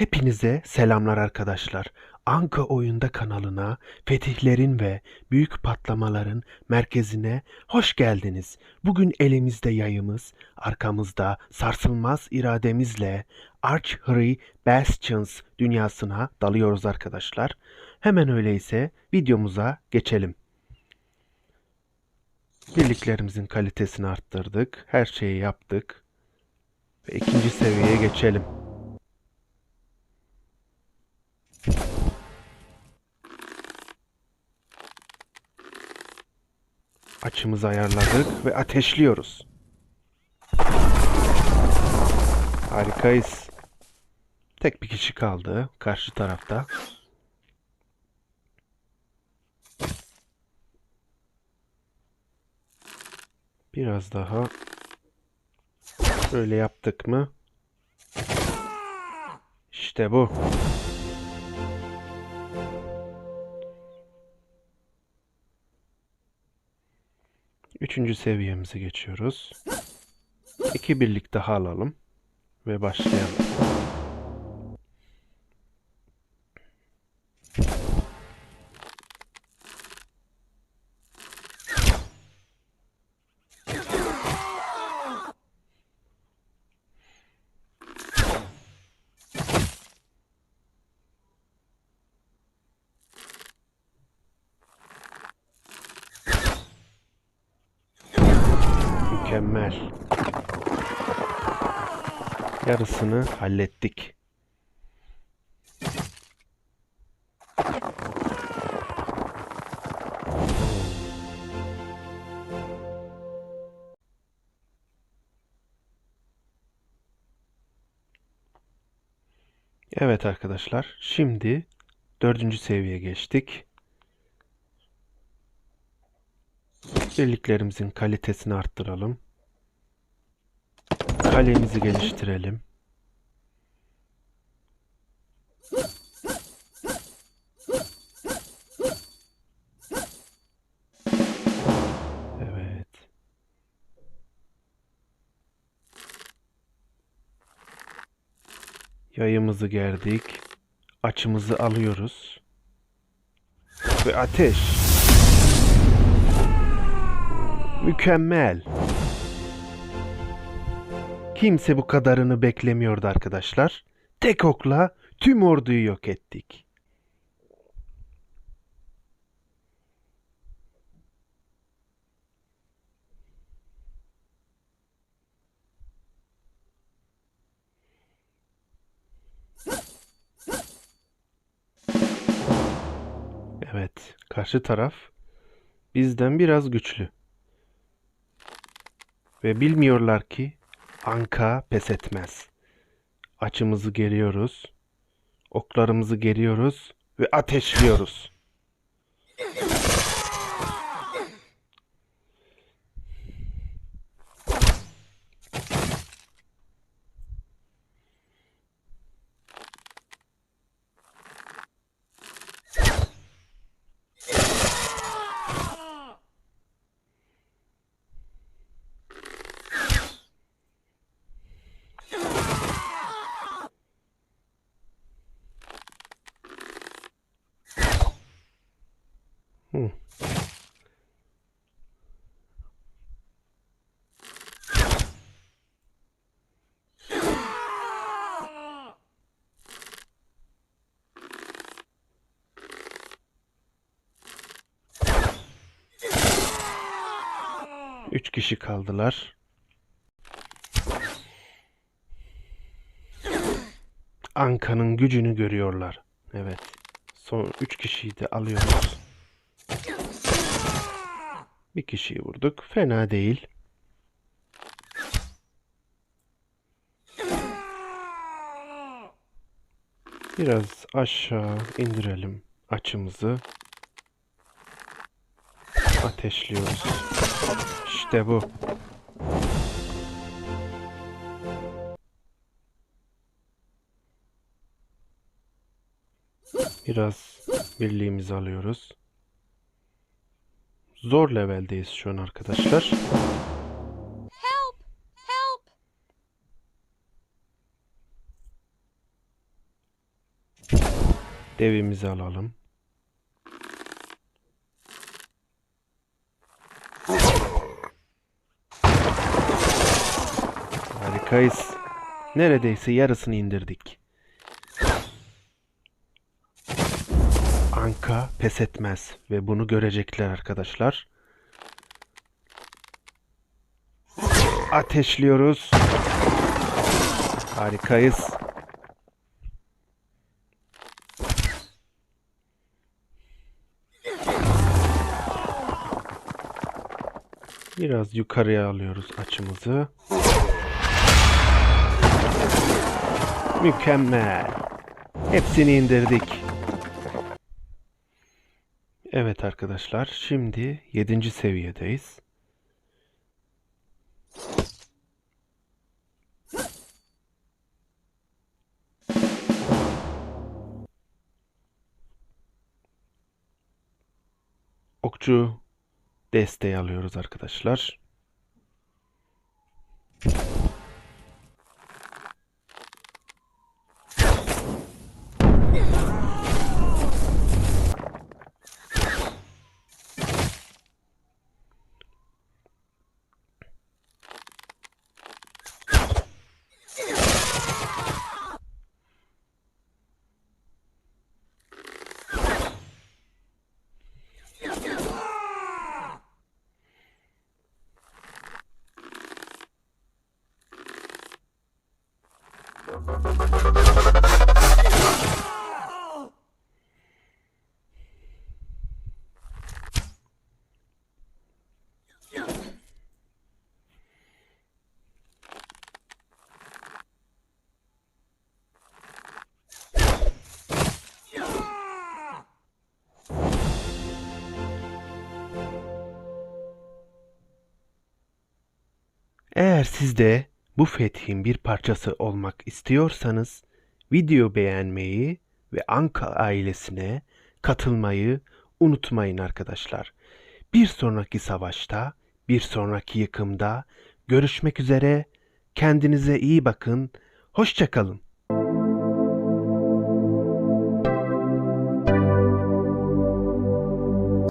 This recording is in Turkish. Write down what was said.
Hepinize selamlar arkadaşlar. Anka Oyunda kanalına, fetihlerin ve büyük patlamaların merkezine hoş geldiniz. Bugün elimizde yayımız, arkamızda sarsılmaz irademizle Archery Bastions dünyasına dalıyoruz arkadaşlar. Hemen öyleyse videomuza geçelim. Birliklerimizin kalitesini arttırdık, her şeyi yaptık ve ikinci seviyeye geçelim. Açımızı ayarladık ve ateşliyoruz. Harikayız. Tek bir kişi kaldı karşı tarafta. Biraz daha böyle yaptık mı? İşte bu. Üçüncü seviyemize geçiyoruz. 2 birlik daha alalım ve başlayalım. Mükemmel. Yarısını hallettik. Evet arkadaşlar, şimdi 4. seviyeye geçtik. Birliklerimizin kalitesini arttıralım. Kalemizi geliştirelim. Evet. Yayımızı gerdik. Açımızı alıyoruz. Ve ateş. Mükemmel. Kimse bu kadarını beklemiyordu arkadaşlar. Tek okla tüm orduyu yok ettik. Evet, karşı taraf bizden biraz güçlü. Ve bilmiyorlar ki Anka pes etmez. Açımızı geriyoruz. Oklarımızı geriyoruz ve ateşliyoruz. Hı. Üç kişi kaldılar. Anka'nın gücünü görüyorlar. Evet. Son 3 kişiyi de alıyoruz. Bir kişiyi vurduk. Fena değil. Biraz aşağı indirelim açımızı. Ateşliyoruz. İşte bu. Biraz birliğimizi alıyoruz. Zor leveldeyiz şu an arkadaşlar. Devimizi alalım. Harikayız. Neredeyse yarısını indirdik. Anka pes etmez ve bunu görecekler arkadaşlar. Ateşliyoruz. Harikayız. Biraz yukarıya alıyoruz açımızı. Mükemmel. Hepsini indirdik. Evet arkadaşlar, şimdi 7. seviyedeyiz. Okçu desteği alıyoruz arkadaşlar. Eğer siz de bu fethin bir parçası olmak istiyorsanız video beğenmeyi ve Anka ailesine katılmayı unutmayın arkadaşlar. Bir sonraki savaşta, bir sonraki yıkımda görüşmek üzere. Kendinize iyi bakın. Hoşça kalın.